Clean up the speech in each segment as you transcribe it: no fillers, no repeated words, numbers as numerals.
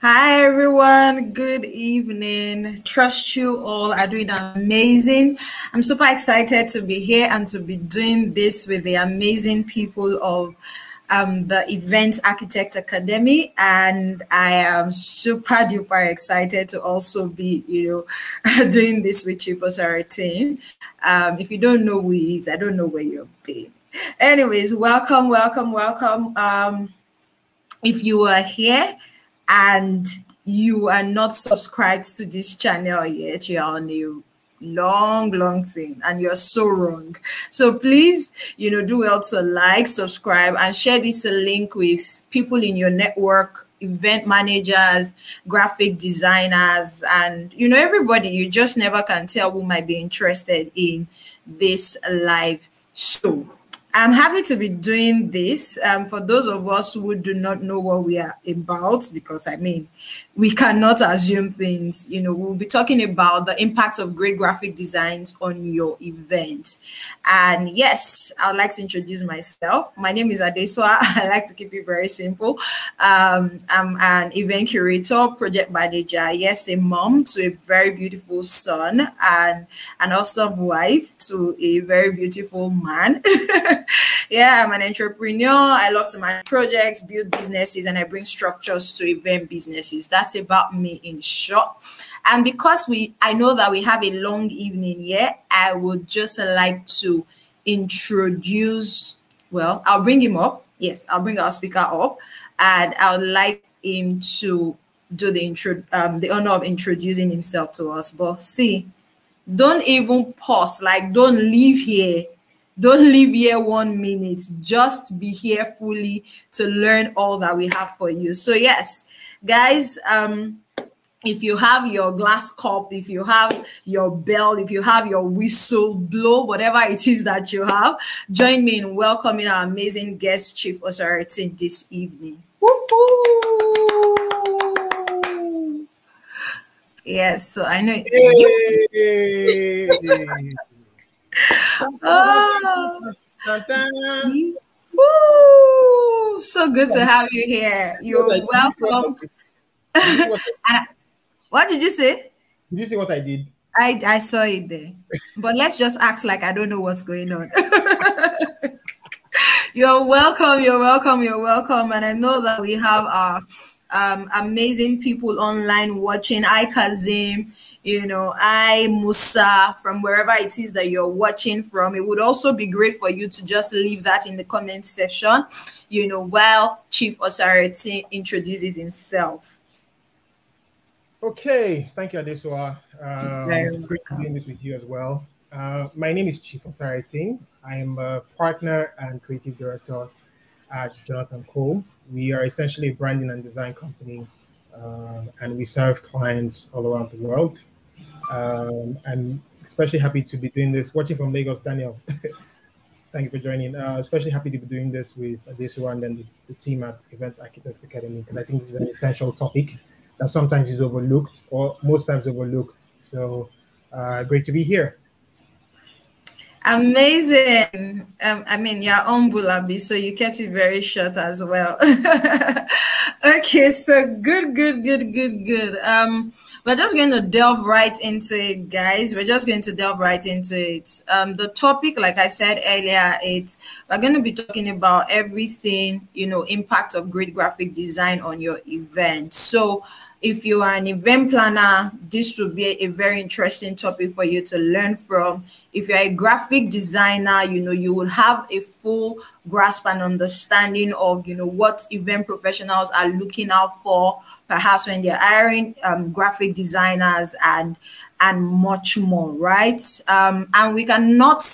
Hi everyone, good evening. Trust you all are doing amazing. I'm super excited to be here and to be doing this with the amazing people of the Event Architect Academy, and I am super duper excited to also be, doing this with you for Saratin. If you don't know who he is, I don't know where you've been. Anyways, welcome, welcome, welcome. If you are here and you are not subscribed to this channel yet, you're on a long thing and you're so wrong. So please, do well to like, subscribe, and share this link with people in your network, event managers, graphic designers, and everybody. You just never can tell who might be interested in this live show. I'm happy to be doing this for those of us who do not know what we are about, because we cannot assume things. We'll be talking about the impact of great graphic designs on your event. And yes, I'd like to introduce myself. My name is Adeswa. I like to keep it very simple. I'm an event curator, project manager, yes, a mom to a very beautiful son, and an awesome wife to a very beautiful man. Yeah, I'm an entrepreneur. I love to manage projects, build businesses, and I bring structures to event businesses. That's about me in short. And because I know that we have a long evening here, I would just like to introduce, well, I'll bring him up. Yes, I'll bring our speaker up, and I would like him to do the honor of introducing himself to us. But see, don't even pause, like don't leave here. Don't leave here 1 minute. Just be here fully to learn all that we have for you. So yes, guys, if you have your glass cup, if you have your bell, if you have your whistle, blow, whatever it is that you have, join me in welcoming our amazing guest, Chief Osaratin, this evening. Woo-hoo! Yes, so I know. Oh, woo, so good to have you here. You're welcome. What did you say? Did you see what I did? I saw it there. But let's just act like I don't know what's going on. You're welcome, you're welcome, you're welcome. And I know that we have our amazing people online watching. Hi, Kazim. I, Musa, from wherever it is that you're watching from. It would also be great for you to just leave that in the comment section, while Chief Osaratin introduces himself. Okay, thank you, Adeswa. It's great to be doing this with you as well. My name is Chief Osaratin. I am a partner and creative director at Jonathan Cole. We are essentially a branding and design company, and we serve clients all around the world. I'm especially happy to be doing this, watching from Lagos, Daniel. Thank you for joining. Especially happy to be doing this with Adeswa and then the team at Event Architect Academy, because I think this is an essential topic that sometimes is overlooked, or most times overlooked. So great to be here. Amazing. You're on Bulabi, so you kept it very short as well. Okay, so good. We're just going to delve right into it, guys. We're just going to delve right into it. The topic, like I said earlier, we're going to be talking about everything, impact of great graphic design on your event. So if you are an event planner, this will be a very interesting topic for you to learn from. If you're a graphic designer, you will have a full grasp and understanding of, what event professionals are looking out for, perhaps when they're hiring graphic designers and much more, right? And we cannot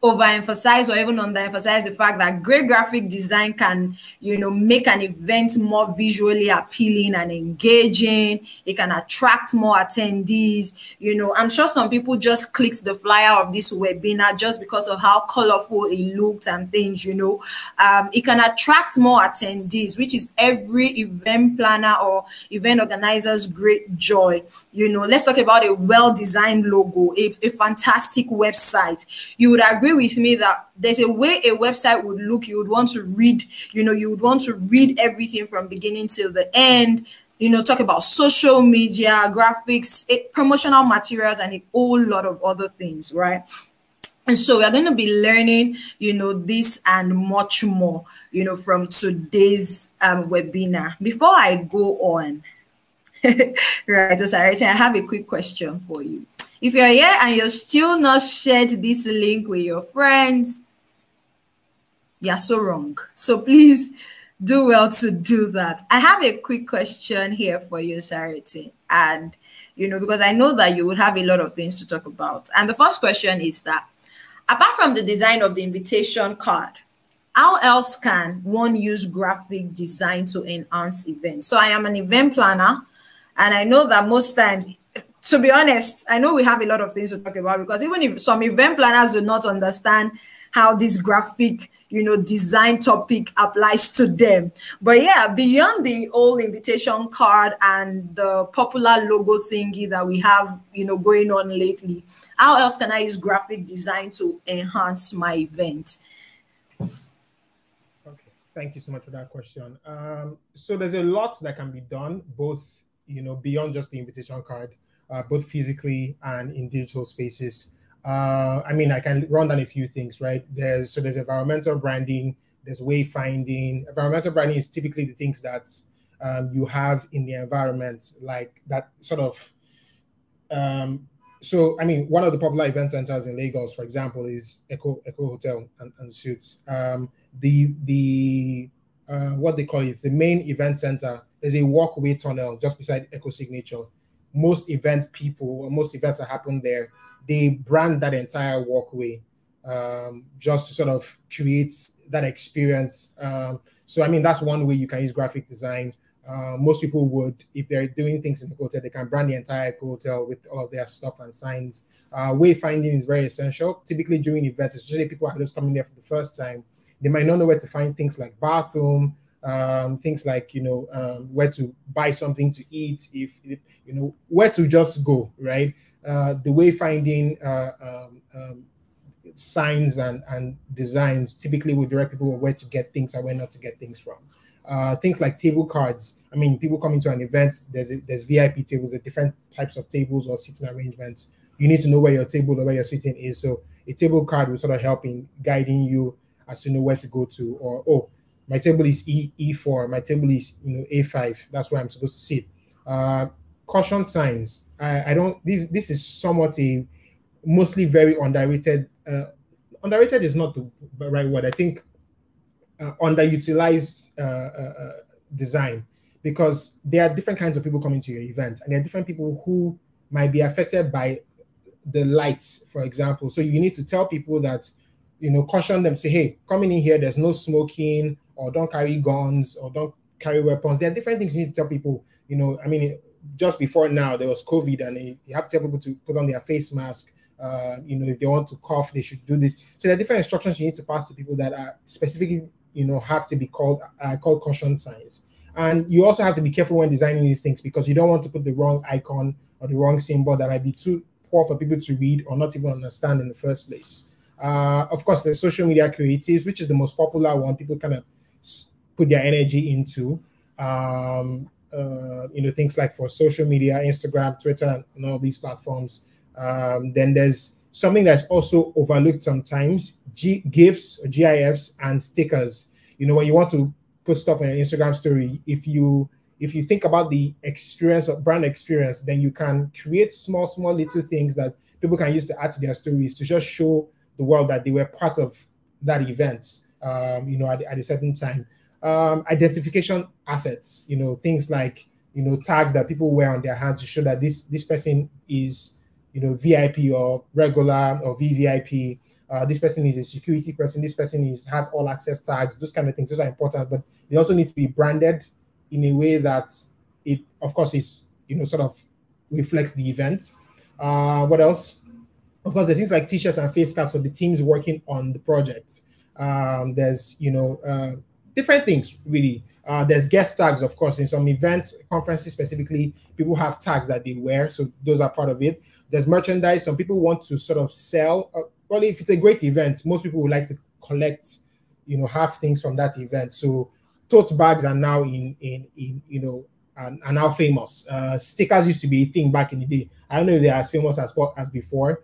overemphasize or even underemphasize the fact that great graphic design can, make an event more visually appealing and engaging. It can attract more attendees. I'm sure some people just clicked the flyer of this webinar just because of how colorful it looked and things, It can attract more attendees, which is every event planner or event organizer's great joy. Let's talk about a well-designed logo, a fantastic website. You would agree with me that there's a way a website would look. You would want to read, you would want to read everything from beginning till the end. talk about social media, graphics, promotional materials, and a whole lot of other things, right? And so we're going to be learning, this and much more, from today's webinar. Before I go on, right, so Sarah, I have a quick question for you. If you're here and you're still not shared this link with your friends, you're so wrong. So please do well to do that. I have a quick question here for you, Sarity. And, because I know that you would have a lot of things to talk about. And the first question is that, apart from the design of the invitation card, how else can one use graphic design to enhance events? So I am an event planner, and I know that most times, to be honest, I know we have a lot of things to talk about, because even if some event planners do not understand how this graphic, design topic applies to them. But yeah, beyond the old invitation card and the popular logo thingy that we have, going on lately, how else can I use graphic design to enhance my event? Okay, thank you so much for that question. So there's a lot that can be done, both, beyond just the invitation card, both physically and in digital spaces. I mean, I can run down a few things, right? There's environmental branding, there's wayfinding. Environmental branding is typically the things that you have in the environment, like that sort of. So, I mean, one of the popular event centers in Lagos, for example, is Echo Hotel and Suites. What they call it, the main event center, there's a walkway tunnel just beside Echo Signature. Most events that happen there, they brand that entire walkway just to sort of create that experience. So, I mean, that's one way you can use graphic design. Most people would, if they're doing things in the hotel, they can brand the entire hotel with all of their stuff and signs. Wayfinding is very essential. Typically during events, especially people are just coming there for the first time, they might not know where to find things like bathroom, things like, where to buy something to eat, if where to just go, right? The wayfinding signs and designs typically will direct people where to get things and where not to get things from. Things like table cards. I mean, people come into an event, there's VIP tables, there's different types of tables or seating arrangements. You need to know where your table or where your seating is. So a table card will sort of help in guiding you as to know where to go to, or, oh, my table is E4, my table is A5, that's where I'm supposed to sit. Caution signs. This is somewhat a mostly very underrated. Underrated is not the right word. I think underutilized design, because there are different kinds of people coming to your event, and there are different people who might be affected by the lights, for example. So you need to tell people that, caution them, say, hey, coming in here, there's no smoking, or don't carry guns, or don't carry weapons. There are different things you need to tell people. I mean, just before now, there was COVID, and you have to tell people to put on their face mask. If they want to cough, they should do this. So there are different instructions you need to pass to people that are specifically, have to be called caution signs. And you also have to be careful when designing these things, because you don't want to put the wrong icon or the wrong symbol that might be too poor for people to read or not even understand in the first place. Of course, there's social media creatives, which is the most popular one. People kind of put their energy into, things like for social media, Instagram, Twitter, and all these platforms. Then there's something that's also overlooked sometimes: GIFs, or GIFs, and stickers. When you want to put stuff on your Instagram story, if you think about the experience of brand experience, then you can create small little things that people can use to add to their stories to just show the world that they were part of that event, at a certain time. Identification assets, things like, tags that people wear on their hands to show that this person is, VIP or regular or VVIP. This person is a security person. This person has all access tags. Those kind of things. Those are important, but they also need to be branded in a way that it, of course, is sort of reflects the event. What else? Of course, there's things like T-shirts and face caps for the teams working on the project. There's different things really. There's guest tags, of course. In some events, conferences specifically, people have tags that they wear, so those are part of it. There's merchandise. Some people want to sort of sell. Well, if it's a great event, most people would like to collect, have things from that event. So tote bags are now in are now famous. Stickers used to be a thing back in the day. I don't know if they're as famous as before.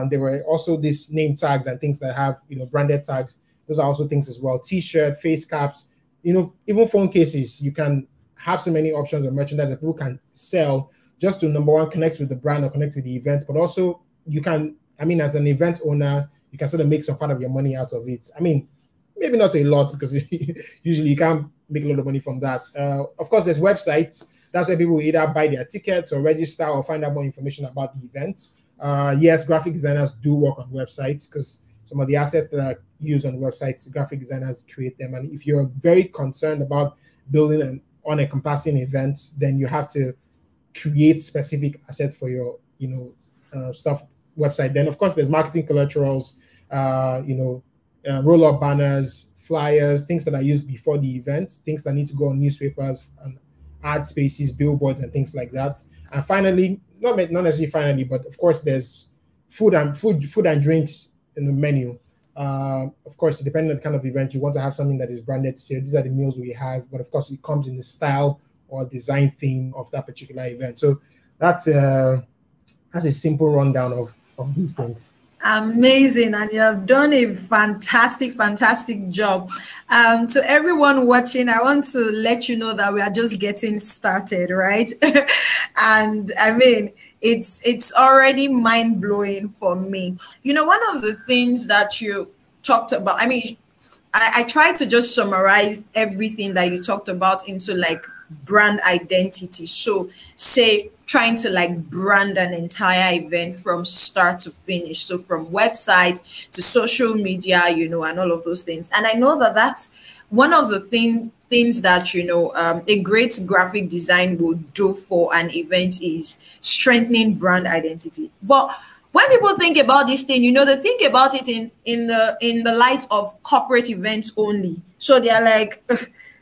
There were also these name tags and things that have, branded tags. Those are also things as well. T-shirt, face caps, even phone cases. You can have so many options of merchandise that people can sell just to, number one, connect with the brand or connect with the event, but also you can, as an event owner, you can sort of make some part of your money out of it. Maybe not a lot, because usually you can't make a lot of money from that. Of course, there's websites. That's where people either buy their tickets or register or find out more information about the event. Yes, graphic designers do work on websites, because some of the assets that are used on websites, graphic designers create them. And if you're very concerned about building an all-encompassing event, then you have to create specific assets for your, stuff website. Then, of course, there's marketing collaterals, roll-up banners, flyers, things that are used before the event, things that need to go on newspapers and ad spaces, billboards, and things like that. And finally, not necessarily finally, but of course, there's food and drinks in the menu. Of course, depending on the kind of event, you want to have something that is branded. So these are the meals we have, but of course, it comes in the style or design theme of that particular event. So that's a simple rundown of these things. Amazing, and you have done a fantastic job. To everyone watching, I want to let you know that we are just getting started, right? And it's already mind-blowing for me. One of the things that you talked about, I tried to just summarize everything that you talked about into like brand identity. So say trying to like brand an entire event from start to finish. So from website to social media, and all of those things. And I know that that's one of the things that, a great graphic design will do for an event is strengthening brand identity. But when people think about this thing, they think about it in the light of corporate events only. So they're like,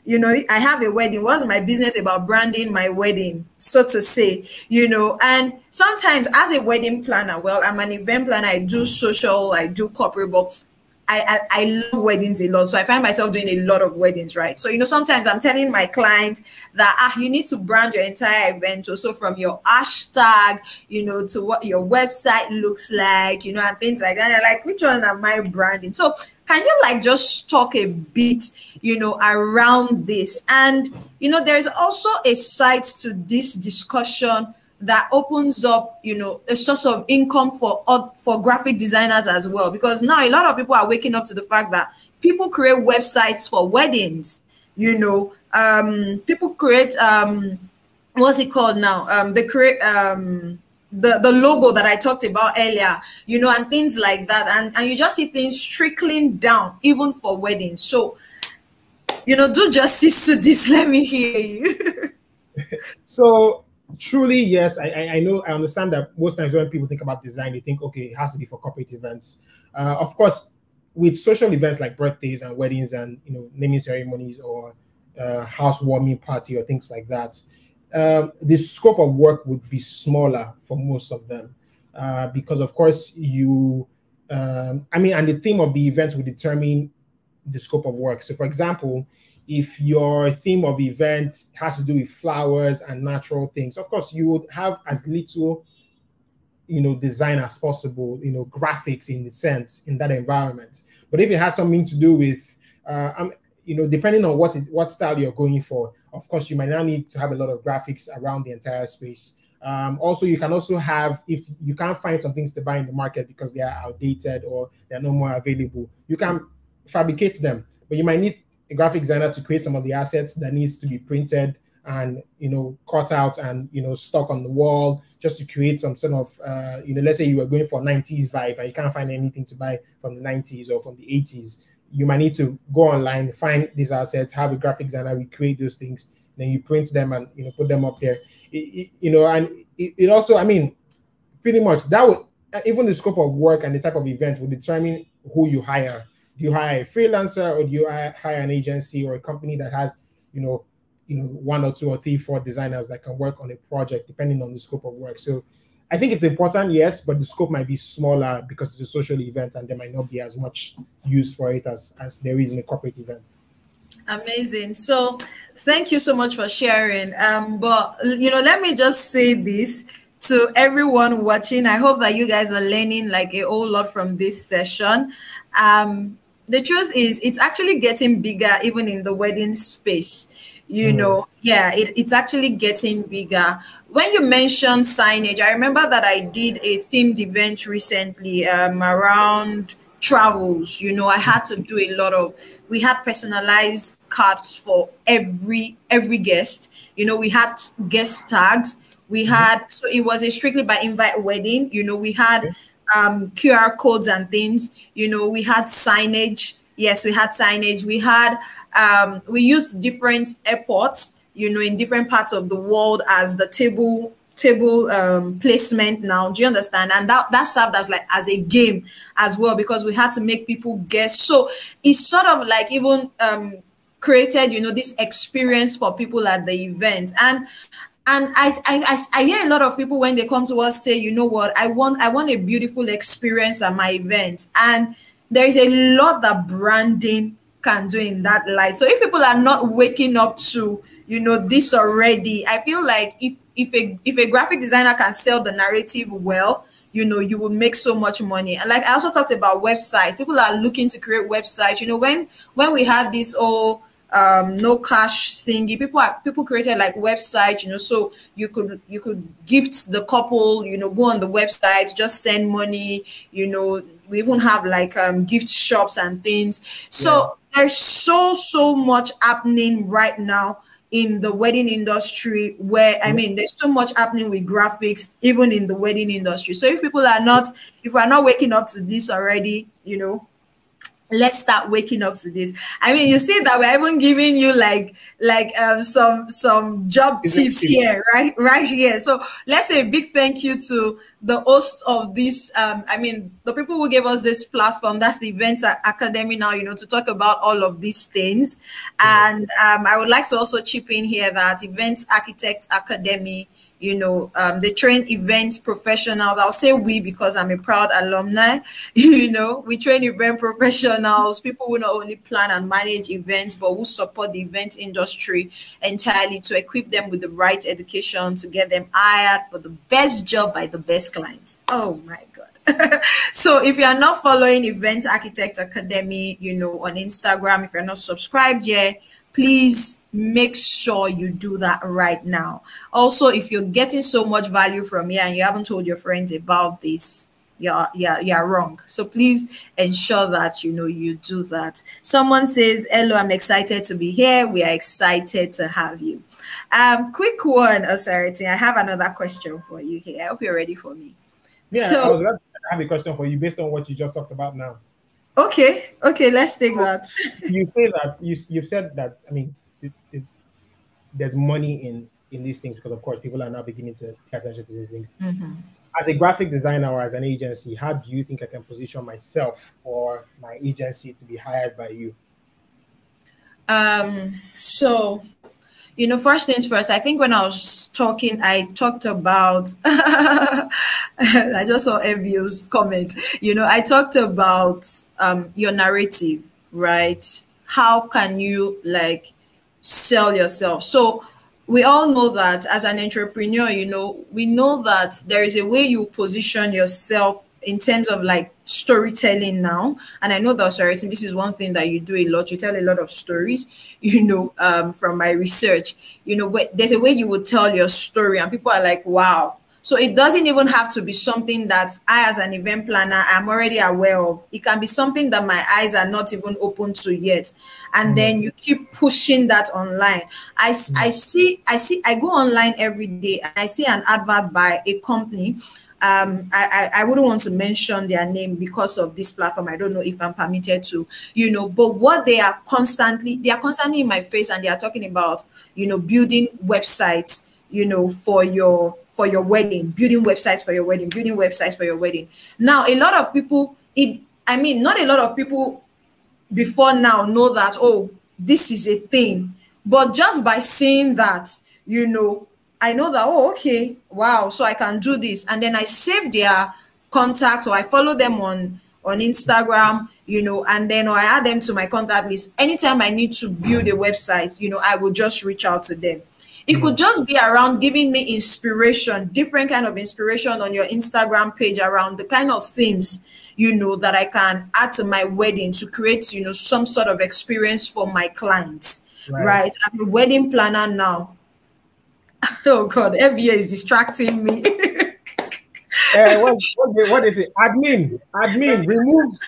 I have a wedding. What's my business about branding my wedding, so to say, And sometimes as a wedding planner, well, I'm an event planner. I do social, I do corporate, but I love weddings a lot. So I find myself doing a lot of weddings, right? So, sometimes I'm telling my clients that you need to brand your entire event also from your hashtag, to what your website looks like, and things like that. And like, which one am I branding? So can you just talk a bit, around this? And, there's also a side to this discussion that opens up, a source of income for graphic designers as well. Because now a lot of people are waking up to the fact that people create websites for weddings, people create, what's it called now? They create, the logo that I talked about earlier, and things like that. And you just see things trickling down, even for weddings. So, do justice to this. Let me hear you. So, truly, yes, I know, I understand that most times when people think about design, they think, okay, it has to be for corporate events. Of course, with social events like birthdays and weddings and, naming ceremonies or housewarming party or things like that, the scope of work would be smaller for most of them because, of course, and the theme of the event will determine the scope of work. So, for example, if your theme of event has to do with flowers and natural things, of course, you would have as little, design as possible, graphics in the sense in that environment. But if it has something to do with, depending on what style you're going for, of course, you might not need to have a lot of graphics around the entire space. Also, you can also have, if you can't find some things to buy in the market because they are outdated or they're no more available, you can fabricate them, but you might need a graphic designer to create some of the assets that needs to be printed and cut out and stuck on the wall just to create some sort of let's say you were going for 90s vibe and you can't find anything to buy from the 90s or from the 80s. You might need to go online, find these assets, have a graphic designer recreate those things, then you print them and put them up there. It also, pretty much that would, even the scope of work and the type of event will determine who you hire. Do you hire a freelancer or do you hire an agency or a company that has, one or two or three, four designers that can work on a project depending on the scope of work? So I think it's important, yes, but the scope might be smaller because it's a social event and there might not be as much use for it as there is in a corporate event. Amazing. So thank you so much for sharing. But let me just say this to everyone watching. I hope that you guys are learning like a whole lot from this session. The truth is it's actually getting bigger even in the wedding space. Yeah, it's actually getting bigger. When you mentioned signage, I remember that I did a themed event recently around travels. I had to do a lot of, we had personalized cards for every guest. We had guest tags. We had, so it was a strictly by invite wedding. We had QR codes and things. We had signage. Yes, we had signage. We had we used different airports, in different parts of the world as the table placement now. Do you understand? And that served as like as a game as well, because we had to make people guess. So it's sort of like even created, this experience for people at the event. And I hear a lot of people when they come to us say, you know what, I want a beautiful experience at my event. And there is a lot that branding can do in that light. So if people are not waking up to, this already, I feel like if a graphic designer can sell the narrative well, you will make so much money. And like I also talked about websites, people are looking to create websites. When we had this all no cash thingy, people created like websites, so you could gift the couple, go on the website, just send money. We even have like gift shops and things. So there's so much happening right now in the wedding industry, where there's so much happening with graphics even in the wedding industry. So if we're not waking up to this already, let's start waking up to this. You see that we're even giving you some job tips here, right here. So let's say a big thank you to the host of this. The people who gave us this platform, that's the Events Academy now, to talk about all of these things. And I would like to also chip in here that Events Architect Academy, they train event professionals. I'll say we because I'm a proud alumni. We train event professionals, people who not only plan and manage events, but who support the event industry entirely, to equip them with the right education to get them hired for the best job by the best clients. Oh my God. So if you are not following Event Architect Academy, on Instagram, if you're not subscribed yet, please make sure you do that right now. Also, if you're getting so much value from here and you haven't told your friends about this, you're wrong. So please ensure that you do that. Someone says, hello, I'm excited to be here. We are excited to have you. Quick one, Osarity. I have another question for you here. I hope you're ready for me. Yeah, so, I was glad to have a question for you based on what you just talked about now. Okay, let's take that. You say that you've said that, there's money in these things because, of course, people are now beginning to pay attention to these things. As a graphic designer or as an agency, how do you think I can position myself or my agency to be hired by you? So, first things first, I think when I was talking, I talked about, I just saw Evio's comment, I talked about your narrative, right? How can you sell yourself? So we all know that as an entrepreneur, we know that there is a way you position yourself in terms of storytelling now. And I know that, sorry, this is one thing that you do a lot. You tell a lot of stories, from my research, there's a way you would tell your story and people are like, wow. So it doesn't even have to be something that I, as an event planner, I'm already aware of. It can be something that my eyes are not even open to yet. And then you keep pushing that online. I go online every day and I see an advert by a company. I wouldn't want to mention their name because of this platform. I don't know if I'm permitted to, but what they are constantly in my face, and they are talking about, building websites, for your wedding, building websites for your wedding, Now, a lot of people, not a lot of people before now know that, oh, this is a thing. But just by seeing that, I know that, oh, okay, wow, so I can do this. And then I save their contact, or I follow them on on Instagram, you know, and then I add them to my contact list. Anytime I need to build a website, you know, I will just reach out to them. It could just be around giving me inspiration, different kind of inspiration on your Instagram page around the kind of themes, you know, that I can add to my wedding to create, you know, some sort of experience for my clients, right? I'm a wedding planner now. Oh God, FBA is distracting me. What is it? Admin, remove.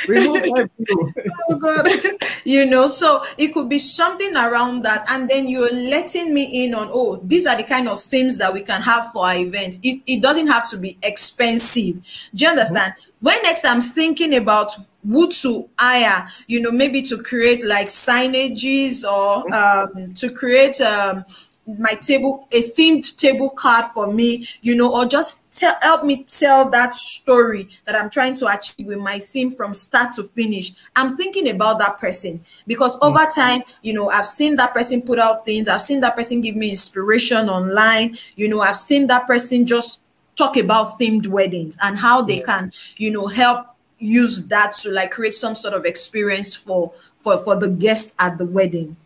Remove. Oh God. You know, so it could be something around that, and then you're letting me in on, oh, these are the kind of themes that we can have for our event. It doesn't have to be expensive. Do you understand? When next I'm thinking about who to hire, you know, maybe to create like signages or to create my table, a themed table card for me, you know, or just help me tell that story that I'm trying to achieve with my theme from start to finish. I'm thinking about that person, because over time, you know, I've seen that person put out things. I've seen that person give me inspiration online. You know, I've seen that person just talk about themed weddings and how they can, you know, help use that to like create some sort of experience for the guests at the wedding.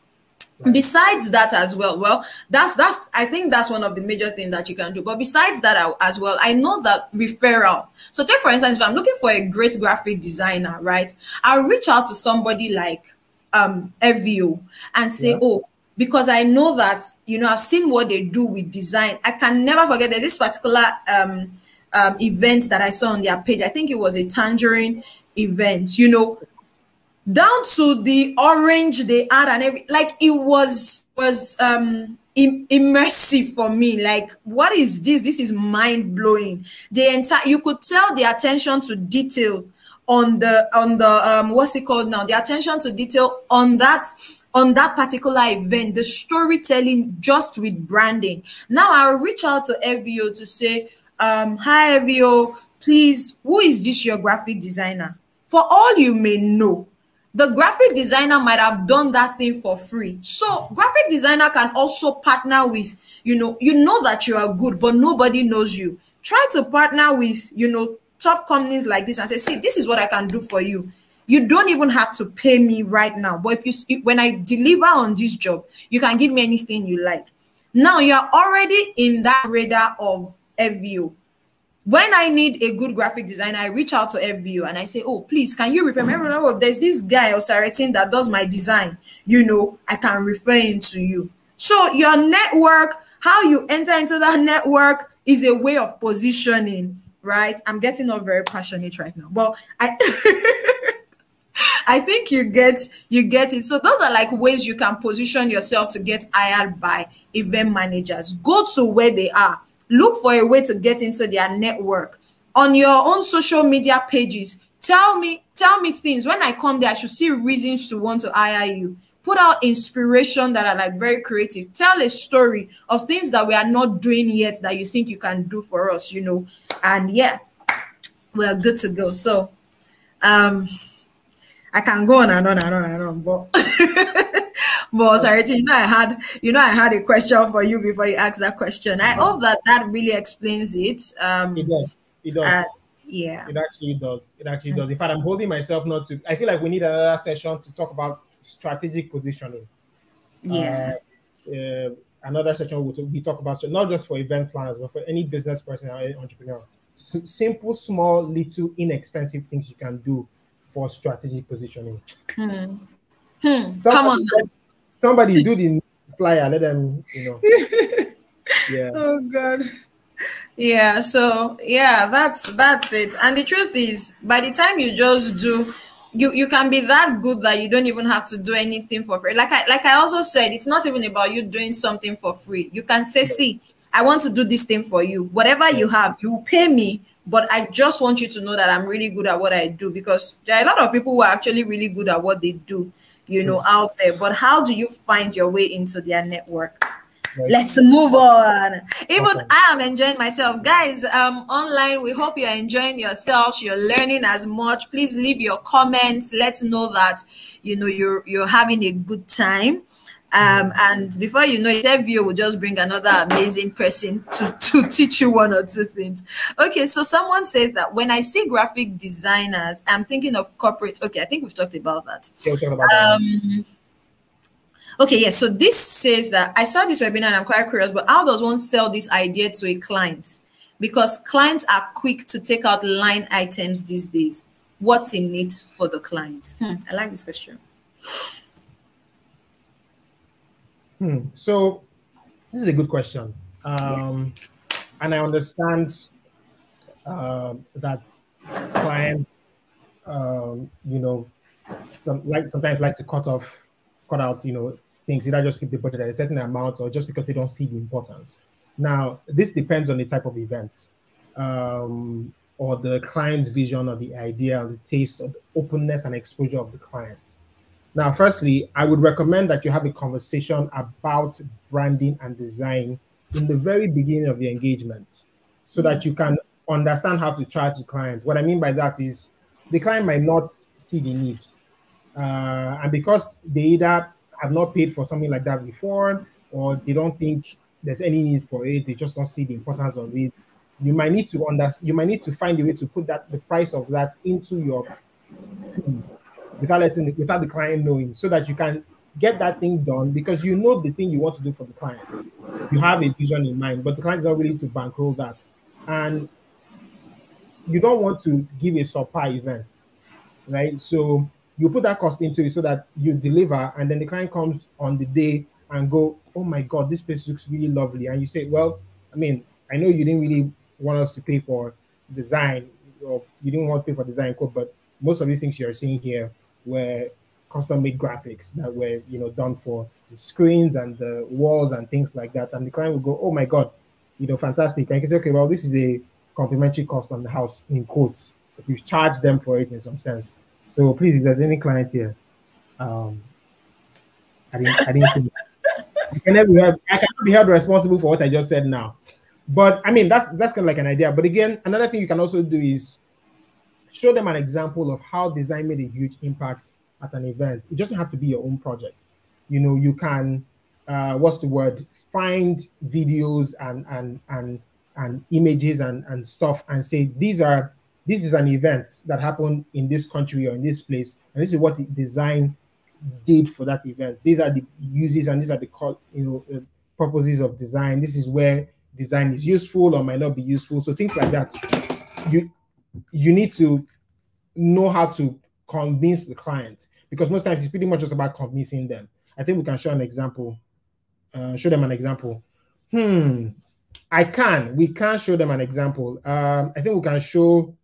Right. Besides that as well, that's I think that's one of the major things that you can do. But besides that as well, I know that referral. So take for instance, if I'm looking for a great graphic designer, right, I'll reach out to somebody like Evio and say, oh, because I know that, you know, I've seen what they do with design. I can never forget that this particular event that I saw on their page. I think it was a tangerine event, you know, down to the orange they had and every, like it was immersive for me. Like, what is this? This is mind blowing. The entire, you could tell the attention to detail on the what's it called now? The attention to detail on that particular event, the storytelling just with branding. Now I'll reach out to Evio to say, hi Evio, please, who is this your graphic designer? For all you may know, the graphic designer might have done that thing for free. So graphic designer can also partner with, you know that you are good, but nobody knows you. Try to partner with, you know, top companies like this and say, see, this is what I can do for you. You don't even have to pay me right now. But when I deliver on this job, you can give me anything you like. Now you're already in that radar of Evio. When I need a good graphic designer, I reach out to Evio and I say, oh, please, can you refer me? Oh, there's this guy or Saratin that does my design. You know, I can refer him to you. So your network, how you enter into that network is a way of positioning, right? I'm getting all very passionate right now, but I think you get it. So those are like ways you can position yourself to get hired by event managers. Go to where they are. Look for a way to get into their network. On your own social media pages, tell me things. When I come there, I should see reasons to want to hire you. Put out inspiration that are like very creative. Tell a story of things that we are not doing yet that you think you can do for us, you know. And yeah, we're good to go. So I can go on and on and on and on, but but sorry, I had a question for you before you asked that question. I hope that really explains it. It does. Yeah. It actually does. In fact, I'm holding myself not to. I feel like we need another session to talk about strategic positioning. Yeah. Another session we talk about, so not just for event planners, but for any business person or entrepreneur. Simple, small, little, inexpensive things you can do for strategic positioning. Come on. Somebody do the flyer, let them, you know. Yeah. Oh God. Yeah. So yeah, that's it. And the truth is, by the time you just do, you can be that good that you don't even have to do anything for free. Like I also said, it's not even about you doing something for free. You can say, see, I want to do this thing for you. Whatever you have, you pay me. But I just want you to know that I'm really good at what I do, because there are a lot of people who are actually really good at what they do, you know, out there. But how do you find your way into their network? Right. Let's move on. Even I am enjoying myself, guys. Online, we hope you're enjoying yourselves. You're learning as much. Please leave your comments. Let's know that, you know, you're having a good time. And before you know it, FVO will just bring another amazing person to teach you one or two things. Okay, so someone says that when I see graphic designers, I'm thinking of corporates. Okay, I think we've talked about that. Yeah, we'll talk about that. Okay, yes. So this says that I saw this webinar and I'm quite curious, but how does one sell this idea to a client? Because clients are quick to take out line items these days. What's in it for the client? I like this question. So this is a good question. And I understand that clients, you know, sometimes like to cut out, you know, things, either just keep the budget at a certain amount or just because they don't see the importance. Now, this depends on the type of event or the client's vision or the idea or the taste or the openness and exposure of the client. Now, firstly, I would recommend that you have a conversation about branding and design in the very beginning of the engagement so that you can understand how to charge the client. What I mean by that is the client might not see the need. And because they either have not paid for something like that before, or they don't think there's any need for it, they just don't see the importance of it. You might need to find a way to put the price of that into your fees without the client knowing, so that you can get that thing done, because you know the thing you want to do for the client. You have a vision in mind, but the client is not willing to bankroll that. And you don't want to give a subpar event, right? So you put that cost into it so that you deliver, and then the client comes on the day and go, oh my God, this place looks really lovely. And you say, well, I mean, I know you didn't really want us to pay for design, or you didn't want to pay for design code, but most of these things you're seeing here were custom-made graphics that were, you know, done for the screens and the walls and things like that. And the client will go, oh my God, you know, fantastic. And you can say, okay, well, this is a complimentary cost on the house in quotes, but you've charged them for it in some sense. So please, if there's any client here, I didn't see. I cannot be held responsible for what I just said now. But I mean, that's kind of like an idea. But again, another thing you can also do is show them an example of how design made a huge impact at an event. It doesn't have to be your own project. You know, you can, find videos and images and stuff and say, this is an event that happened in this country or in this place, and this is what the design did for that event. These are the uses and these are the purposes of design. This is where design is useful or might not be useful. So things like that. You need to know how to convince the client, because most times it's pretty much just about convincing them. I think we can show an example. Show them an example. We can show them an example. I think we can show.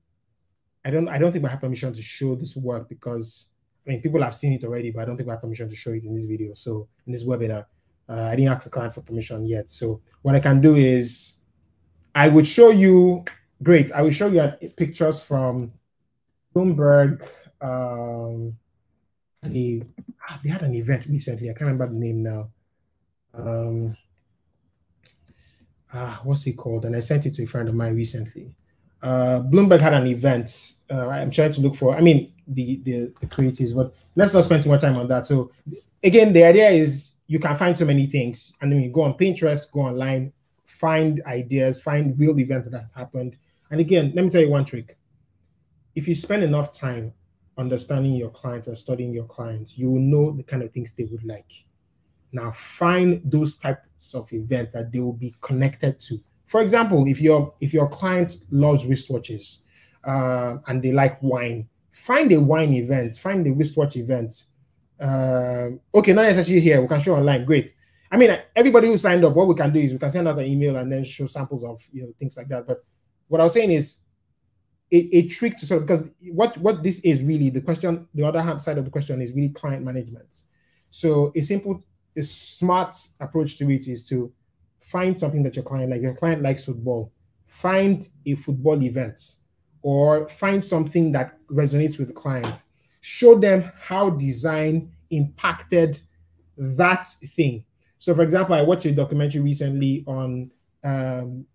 I don't think we have permission to show this work, because I mean, people have seen it already, but I don't think we have permission to show it in this video. So in this webinar, I didn't ask the client for permission yet. So what I can do is I would show you. Great. I will show you pictures from Bloomberg. We had an event recently. I can't remember the name now. What's it called? And I sent it to a friend of mine recently. Bloomberg had an event. I'm trying to look for, I mean, the creatives, but let's not spend too much time on that. So again, the idea is you can find so many things, and then you go on Pinterest, go online, find ideas, find real events that has happened. And again, let me tell you one trick. If you spend enough time understanding your clients and studying your clients, you will know the kind of things they would like. Now, find those types of events that they will be connected to. For example, if your client loves wristwatches and they like wine, find a wine event, find a wristwatch event. Okay, not necessarily here. We can show online. Great. I mean, everybody who signed up, what we can do is we can send out an email and then show samples of things like that. But what I was saying is a trick to sort of, because what this is really the question, the other hand side of the question is really client management. So a smart approach to it is to find something that your client likes football. Find a football event or find something that resonates with the client. Show them how design impacted that thing. So for example, I watched a documentary recently on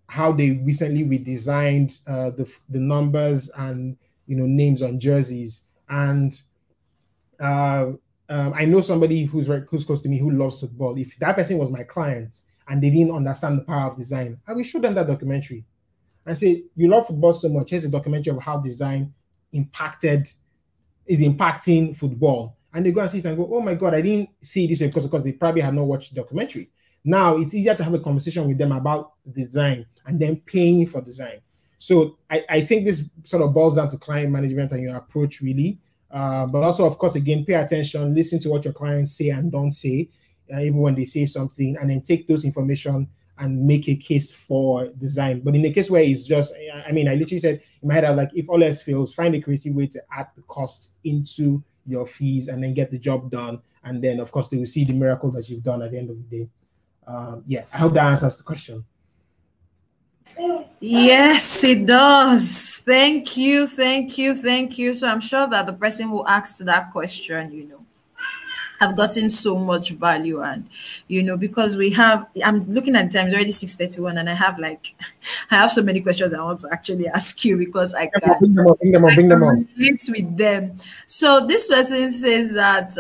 how they recently redesigned the numbers and names on jerseys. And I know somebody who's close to me who loves football. If that person was my client and they didn't understand the power of design, I will show them that documentary and say, you love football so much. Here's a documentary of how design is impacting football. And they go and see it and go, oh my God, I didn't see this because they probably have not watched the documentary. Now it's easier to have a conversation with them about design and then paying for design. So I think this sort of boils down to client management and your approach really. But also, of course, again, pay attention, listen to what your clients say and don't say, even when they say something, and then take those information and make a case for design. But in a case where it's just, I literally said in my head, I was like, if all else fails, find a creative way to add the cost into your fees and then get the job done. And then, of course, they will see the miracle that you've done at the end of the day. Yeah, I hope that answers the question. Yes, it does. Thank you. So I'm sure that the person who asked that question, have gotten so much value, and because I'm looking at the time, it's already 6:31, and I have so many questions I want to actually ask you, because I can bring them on. Relate with them. So this person says that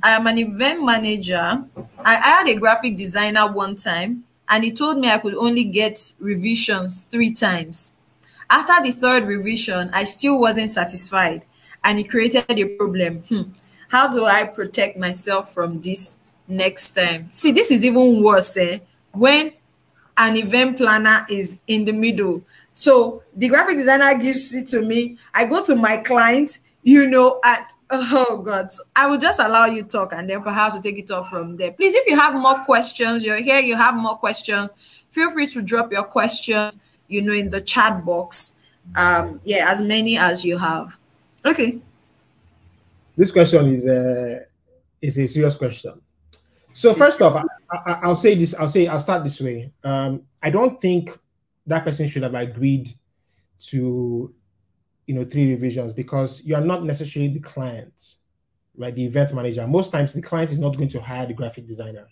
I am an event manager. I had a graphic designer one time, and he told me I could only get revisions 3 times. After the 3rd revision, I still wasn't satisfied, and it created a problem. How do I protect myself from this next time? See, this is even worse when an event planner is in the middle. So the graphic designer gives it to me. I go to my client, and oh God, so I will just allow you to talk, and then perhaps we'll take it off from there. Please, if you have more questions, you're here, you have more questions, feel free to drop your questions, in the chat box. Yeah, as many as you have. Okay. This question is a serious question. So first off, I'll say this. I'll start this way. I don't think that person should have agreed to 3 revisions, because you are not necessarily the client, right? The event manager. Most times the client is not going to hire the graphic designer.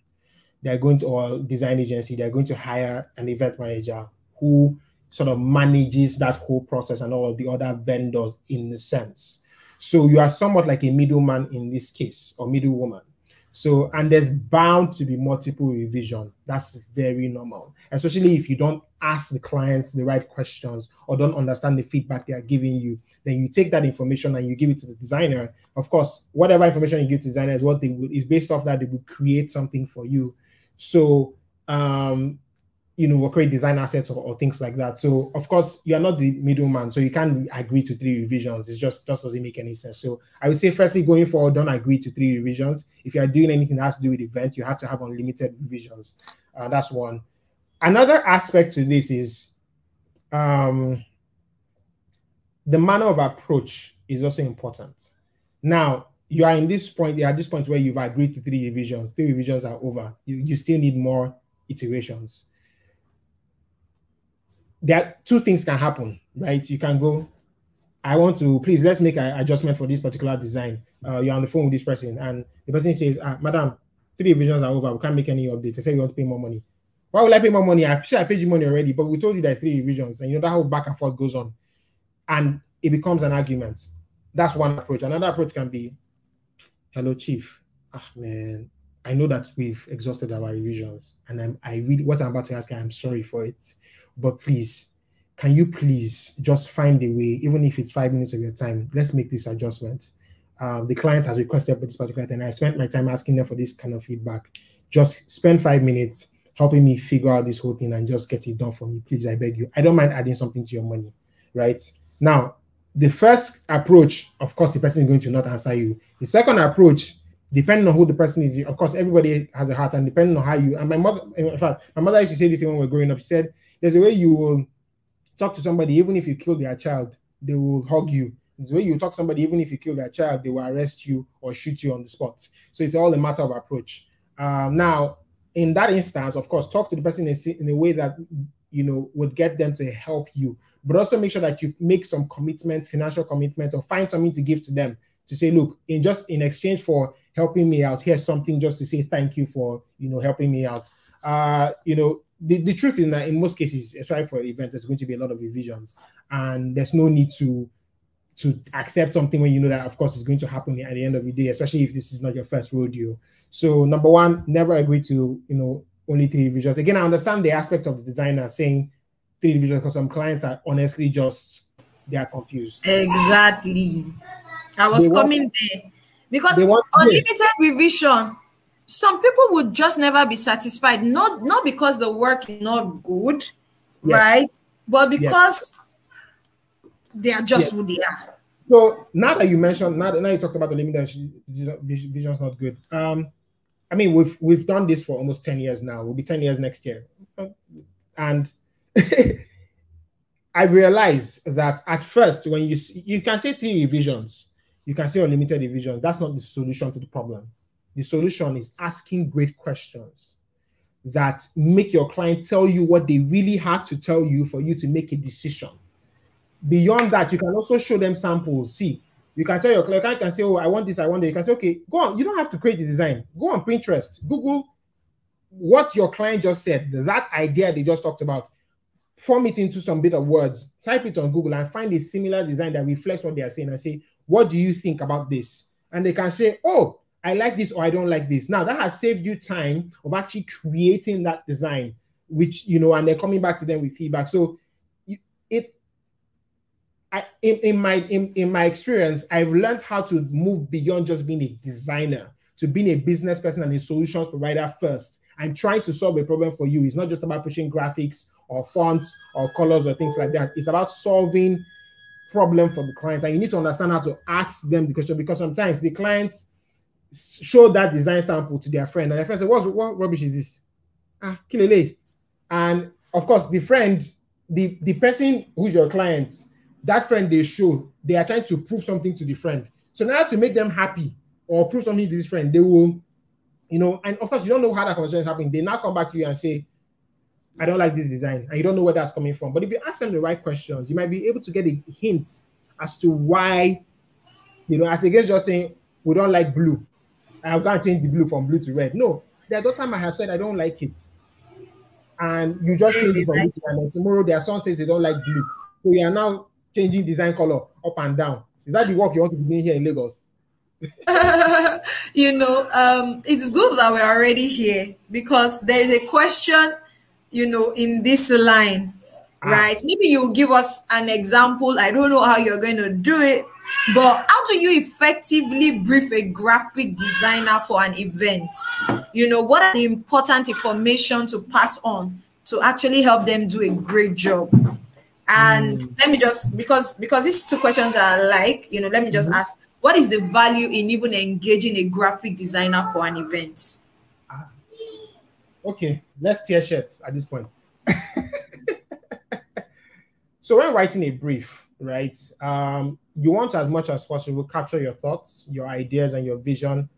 They're going to, or design agency, they're going to hire an event manager who sort of manages that whole process and all of the other vendors in a sense. So you are somewhat like a middleman in this case, or middlewoman. So, and there's bound to be multiple revision. That's very normal, especially if you don't ask the clients the right questions or don't understand the feedback they are giving you. Then you take that information and you give it to the designer. Of course, whatever information you give to the designer is based off that they will create something for you. So, or create design assets or things like that. So of course you are not the middleman, so you can't agree to 3 revisions. It just doesn't make any sense. So I would say, firstly, going forward, don't agree to 3 revisions. If you are doing anything that has to do with events, you have to have unlimited revisions. That's one. Another aspect to this is the manner of approach is also important. Now you are at this point where you've agreed to 3 revisions. 3 revisions are over. You still need more iterations. There are 2 things can happen, right? You can go, I want to, please, let's make an adjustment for this particular design. You're on the phone with this person, and the person says, madam, 3 revisions are over. We can't make any updates. I say we want to pay more money. Why would I pay more money? I paid you money already, but we told you there's 3 revisions, and that whole back and forth goes on, and it becomes an argument. That's one approach. Another approach can be, hello, chief. Man, I know that we've exhausted our revisions, and what I'm about to ask, I'm sorry for it. But please, can you please just find a way, even if it's 5 minutes of your time, let's make this adjustment. The client has requested for this particular thing. I spent my time asking them for this kind of feedback. Just spend 5 minutes helping me figure out this whole thing and just get it done for me. Please, I beg you. I don't mind adding something to your money, right? Now, the first approach, of course, the person is going to not answer you. The second approach, depending on who the person is, of course, everybody has a heart, and depending on how you, and my mother used to say this when we were growing up. She said, there's a way you will talk to somebody, even if you kill their child, they will hug you. There's a way you talk to somebody, even if you kill their child, they will arrest you or shoot you on the spot. So it's all a matter of approach. Now, in that instance, of course, talk to the person in a way that, would get them to help you, but also make sure that you make some commitment, financial commitment, or find something to give to them to say, look, in exchange for helping me out, here's something just to say thank you for, helping me out. The truth is that in most cases, especially for events, there's going to be a lot of revisions, and there's no need to to accept something when you know that, of course, it's going to happen at the end of the day, especially if this is not your first rodeo. So number one, never agree to, only 3 revisions. Again, I understand the aspect of the designer saying 3 revisions because some clients are honestly they are confused. Exactly. I was coming there because unlimited revision, some people would just never be satisfied, not because the work is not good, right? But because they are just who they are. So now that you mentioned, now you talked about the limited vision is not good. I mean, we've done this for almost 10 years now. We'll be 10 years next year. And I've realized that at first, when you can say 3 revisions, you can say unlimited revisions. That's not the solution to the problem. The solution is asking great questions that make your client tell you what they really have to tell you for you to make a decision. Beyond that, you can also show them samples. See, you can tell your client, can say, oh, I want this, I want that. You can say, okay, go on. You don't have to create the design. Go on Pinterest, Google what your client just said, that idea they just talked about, form it into some bit of words, type it on Google and find a similar design that reflects what they are saying and say, what do you think about this? And they can say, oh, I like this or I don't like this. Now that has saved you time of actually creating that design, which, and then coming back to them with feedback. So in my experience, I've learned how to move beyond just being a designer to being a business person and a solutions provider first. I'm trying to solve a problem for you. It's not just about pushing graphics or fonts or colors or things like that. It's about solving problem for the clients. And you need to understand how to ask them the question, because sometimes the clients show that design sample to their friend and their friend says, what rubbish is this? Kilele. And of course, the friend, the person who's your client, that friend they are trying to prove something to the friend. So now to make them happy or prove something to this friend, they will, and of course you don't know how that conversation is happening. They now come back to you and say, I don't like this design, and you don't know where that's coming from. But if you ask them the right questions, you might be able to get a hint as to why, as against just saying, we don't like blue, I'm going to change the blue from blue to red. No, the other time I have said I don't like it, and you just change it from blue to red, and tomorrow their son says they don't like blue. So you are now changing design color up and down. Is that the work you want to be doing here in Lagos? It's good that we're already here, because there is a question, in this line, right? Maybe you give us an example. I don't know how you're going to do it, but how do you effectively brief a graphic designer for an event? What are the important information to pass on to actually help them do a great job? And let me just, because these 2 questions are alike, let me just ask, what is the value in even engaging a graphic designer for an event? Okay, let's tear shirts at this point. So when writing a brief, right, you want to, as much as possible, capture your thoughts, your ideas, and your vision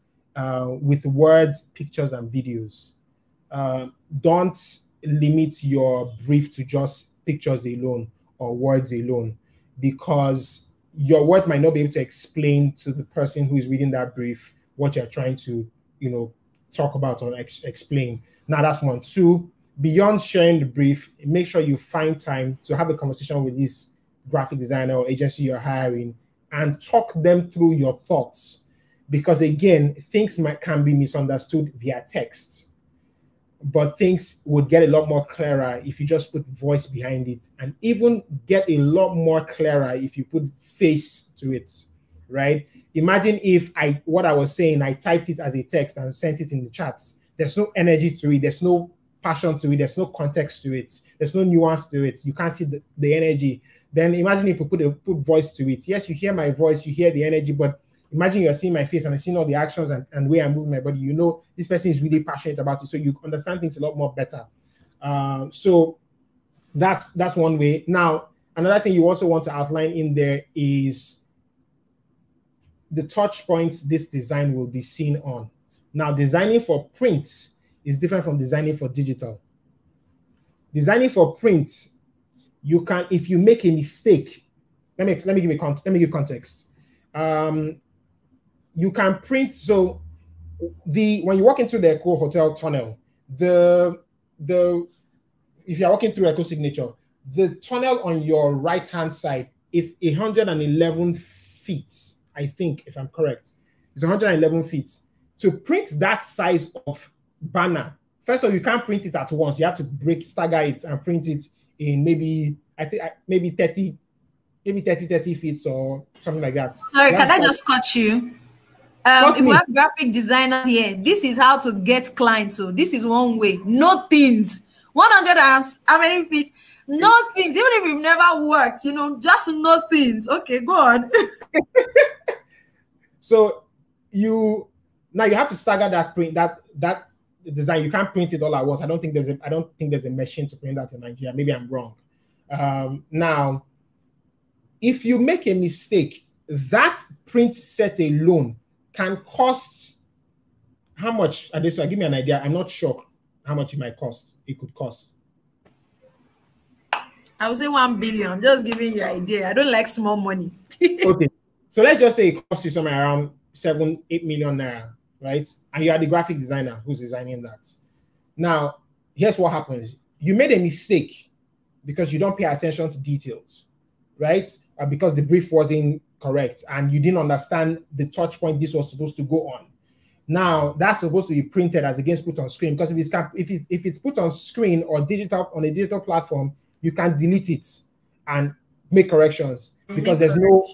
with words, pictures, and videos. Don't limit your brief to just pictures alone or words alone, because your words might not be able to explain to the person who is reading that brief what you're trying to, talk about or explain. Now that's 1. 2, beyond sharing the brief, make sure you find time to have a conversation with this graphic designer or agency you're hiring and talk them through your thoughts. Because again, things can be misunderstood via text, but things would get a lot more clearer if you just put voice behind it, and even get a lot more clearer if you put face to it, right? Imagine if what I was saying, I typed it as a text and sent it in the chats. There's no energy to it. There's no passion to it. There's no context to it. There's no nuance to it. You can't see the energy. Then imagine if you put voice to it. Yes, you hear my voice, you hear the energy, but imagine you're seeing my face and I'm seeing all the actions and way I'm moving my body. This person is really passionate about it, so you understand things a lot more better. So that's one way. Now, another thing you also want to outline in there is the touch points this design will be seen on. Now, designing for print is different from designing for digital. Designing for print, you can, if you make a mistake, let me give context. You can print, so when you walk into the Echo Hotel tunnel, if you're walking through Echo Signature, the tunnel on your right-hand side is 111 feet, I think, if I'm correct. It's 111 feet. To print that size of banner, first of all, you can't print it at once. You have to stagger it and print it in maybe, I think, maybe 30 feet or something like that. Sorry, can I just cut you? If we have graphic designers here, this is how to get clients. So this is one way. No things. 100 and how many feet? No things. Even if you've never worked, you know, just no things. Okay, go on. So you have to stagger that print, that design. You can't print it all at once. I don't think there's a machine to print that in Nigeria. Maybe I'm wrong. Now, if you make a mistake, that print set alone can cost how much? So give me an idea. I'm not sure how much it might cost. It could cost. I would say 1 billion. Just giving you an idea. I don't like small money. Okay. So let's just say it costs you somewhere around 7-8 million naira, right? And you are the graphic designer who's designing that. Now, here's what happens. You made a mistake because you don't pay attention to details, right? Because the brief wasn't correct and you didn't understand the touch point this was supposed to go on. Now, that's supposed to be printed as against put on screen, because if it's put on screen or digital on a digital platform, you can delete it and make corrections because there's no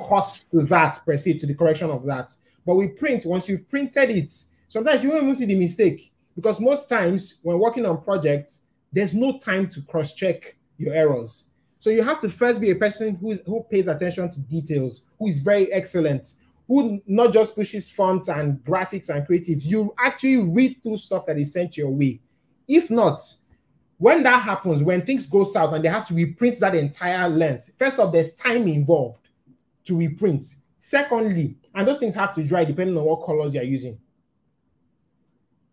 cost to that per se, to the correction of that. But we print, once you've printed it, sometimes you won't even see the mistake, because most times when working on projects, there's no time to cross-check your errors. So you have to first be a person who pays attention to details, who is very excellent, who not just pushes fonts and graphics and creatives. You actually read through stuff that is sent your way. If not, when that happens, when things go south and they have to reprint that entire length, first off, there's time involved to reprint. Secondly, and those things have to dry depending on what colors you're using.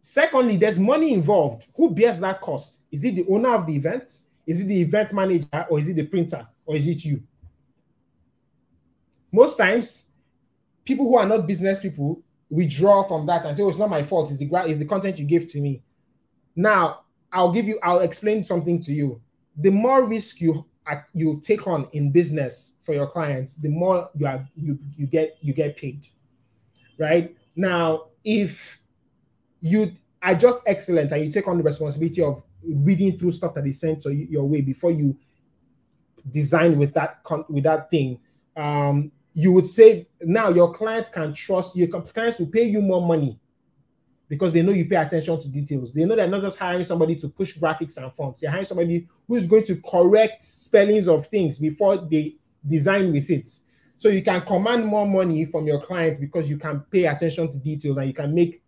Secondly, there's money involved. Who bears that cost? Is it the owner of the event? Is it the event manager, or is it the printer, or is it you? Most times, people who are not business people withdraw from that and say, oh, it's not my fault, it's the content you gave to me. Now, I'll explain something to you. The more risk you take on in business for your clients, the more you get paid, right? Now, if you are just excellent and you take on the responsibility of reading through stuff that is sent to your way before you design with that thing, you would say now your clients can trust you. Your clients will pay you more money because they know you pay attention to details. They know they're not just hiring somebody to push graphics and fonts. They're hiring somebody who is going to correct spellings of things before they design with it. So you can command more money from your clients because you can pay attention to details and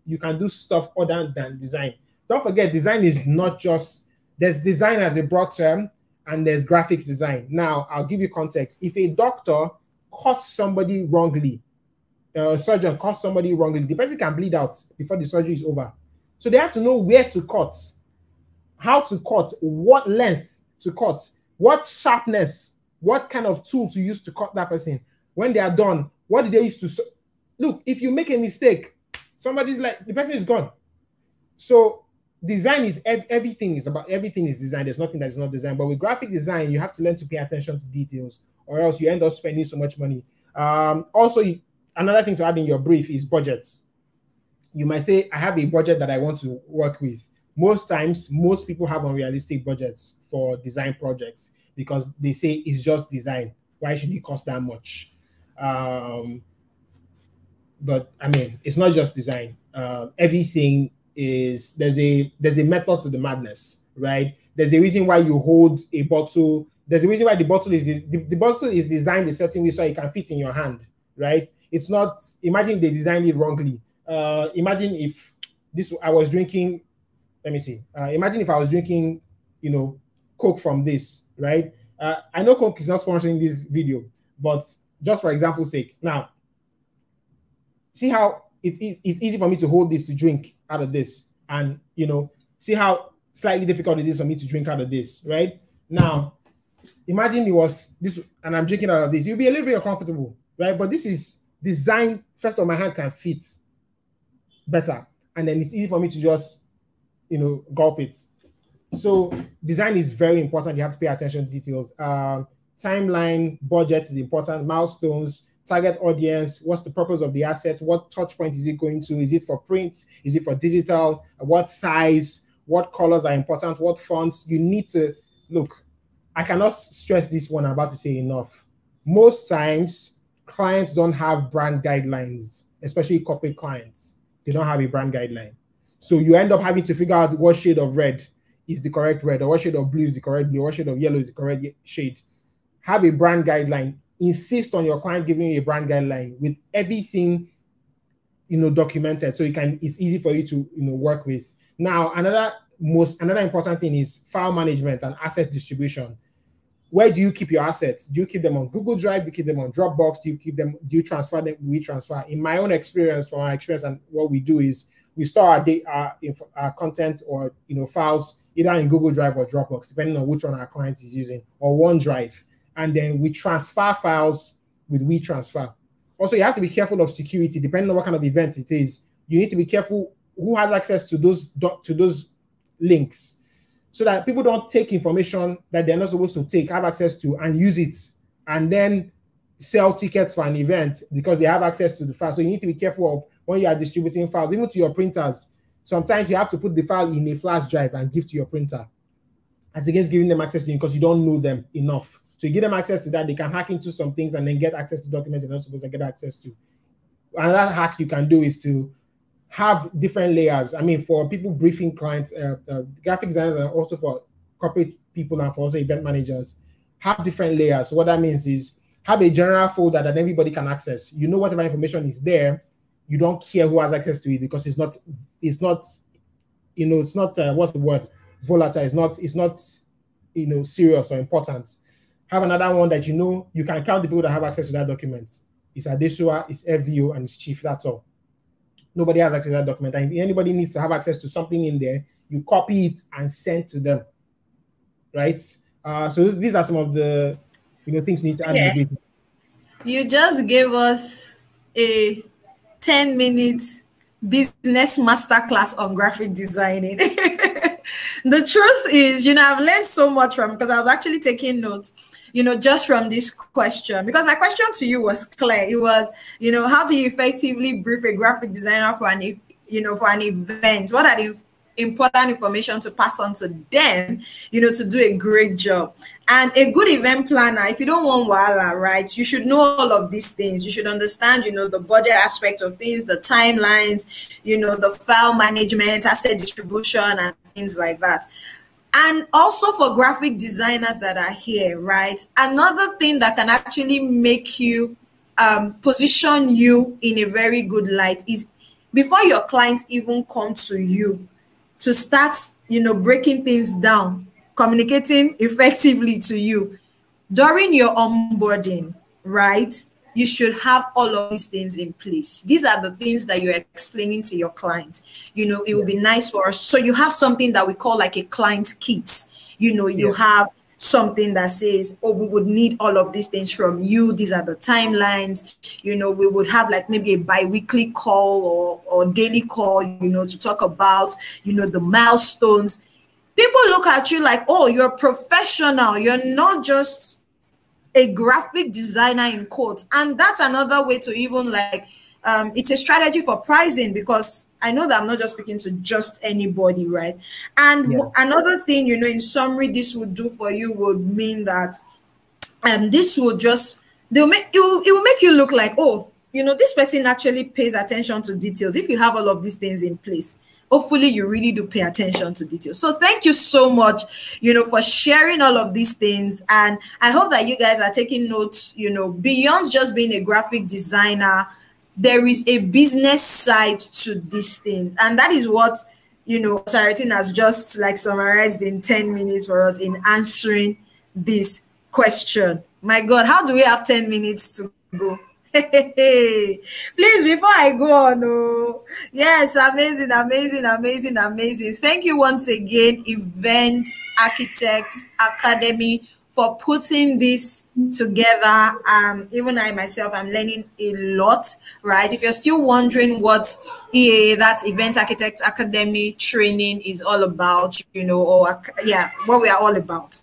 you can do stuff other than design. Don't forget, design is not just, there's design as a broad term and there's graphics design. Now, I'll give you context. If a doctor cuts somebody wrongly, a surgeon cuts somebody wrongly, the person can bleed out before the surgery is over. So they have to know where to cut, how to cut, what length to cut, what sharpness, what kind of tool to use to cut that person. When they are done, what did they use to... Look, if you make a mistake, somebody's like, the person is gone. So design is everything is design. There's nothing that is not designed. But with graphic design, you have to learn to pay attention to details, or else you end up spending so much money. Also, another thing to add in your brief is budgets. You might say, I have a budget that I want to work with. Most times, most people have unrealistic budgets for design projects because they say it's just design. Why should it cost that much? But I mean, it's not just design. Everything is, there's a method to the madness, right? There's a reason why you hold a bottle. There's a reason why the bottle is designed a certain way so it can fit in your hand, right? It's not, imagine they designed it wrongly. Imagine if I was drinking, let me see. Imagine if I was drinking, Coke from this, right? I know Coke is not sponsoring this video, but just for example's sake. Now, see how it's easy for me to hold this to drink out of this, and see how slightly difficult it is for me to drink out of this, right? Now, imagine it was this, and I'm drinking out of this. You'll be a little bit uncomfortable, right? But this is designed, first of all, my hand can fit better, and then it's easy for me to just, gulp it. So design is very important. You have to pay attention to details. timeline, budget is important, milestones, target audience, what's the purpose of the asset, what touch point is it going to, is it for print, is it for digital, what size, what colors are important, what fonts. You need to look. I cannot stress this one I'm about to say enough. Most times, clients don't have brand guidelines, especially corporate clients. They don't have a brand guideline. So you end up having to figure out what shade of red is the correct red, or what shade of blue is the correct blue, or what shade of yellow is the correct shade. Have a brand guideline. Insist on your client giving you a brand guideline with everything, documented, so it's easy for you to, work with. Now, another important thing is file management and asset distribution. Where do you keep your assets? Do you keep them on Google Drive? Do you keep them on Dropbox? Do you transfer them? We transfer. In my own experience, from our experience, and what we do is we store our content or files either in Google Drive or Dropbox, depending on which one our client is using, or OneDrive, and then we transfer files with WeTransfer. Also, you have to be careful of security, depending on what kind of event it is. You need to be careful who has access to those links, so that people don't take information that they're not supposed to have access to, and use it, and then sell tickets for an event because they have access to the file. So you need to be careful of when you are distributing files, even to your printers. Sometimes you have to put the file in a flash drive and give to your printer, as against giving them access to it because you don't know them enough. So you give them access to that, they can hack into some things and then get access to documents they're not supposed to get access to. Another hack you can do is to have different layers. I mean, for people briefing clients, graphic designers, and also for corporate people and for also event managers, have different layers. So what that means is have a general folder that everybody can access. You know whatever information is there. You don't care who has access to it because it's not what's the word? Volatile. It's not serious or important. Have another one that you can count the people that have access to that document. It's Adesua, it's FVO, and it's Chief. That's all. Nobody has access to that document. And if anybody needs to have access to something in there, you copy it and send to them. Right? So these are some of the things you need to add. Yeah. You just gave us a 10-minute business masterclass on graphic designing. The truth is, I've learned so much because I was actually taking notes, just from this question, because my question to you was clear. It was, how do you effectively brief a graphic designer for an event? What are the important information to pass on to them, to do a great job? And a good event planner, if you don't want wahala, right, you should know all of these things. You should understand, the budget aspect of things, the timelines, the file management, asset distribution, and things like that. And also for graphic designers that are here, right, another thing that can actually make you position you in a very good light is before your clients even come to you to start, breaking things down, communicating effectively to you during your onboarding, right? You should have all of these things in place. These are the things that you're explaining to your client. It would be nice for us. So you have something that we call like a client kit. You have something that says, oh, we would need all of these things from you. These are the timelines. We would have like maybe a bi-weekly call or daily call, to talk about, the milestones. People look at you like, oh, you're a professional. You're not just a graphic designer in quotes. And that's another way to even it's a strategy for pricing, because I know that I'm not just speaking to just anybody, right? And another thing, in summary, this would do for you would mean that this will just, it will make you look like, oh, this person actually pays attention to details. If you have all of these things in place, hopefully you really do pay attention to details. So thank you so much, for sharing all of these things. And I hope that you guys are taking notes, beyond just being a graphic designer, there is a business side to these things. And that is what, Saratin has just summarized in 10 minutes for us in answering this question. My God, how do we have 10 minutes to go? Please, before I go on, yes, amazing. Thank you once again, Event Architect Academy, for putting this together. Even I myself, I'm learning a lot, right? If you're still wondering what EAA, that's Event Architect Academy training, is all about, you know, or yeah, what we are all about.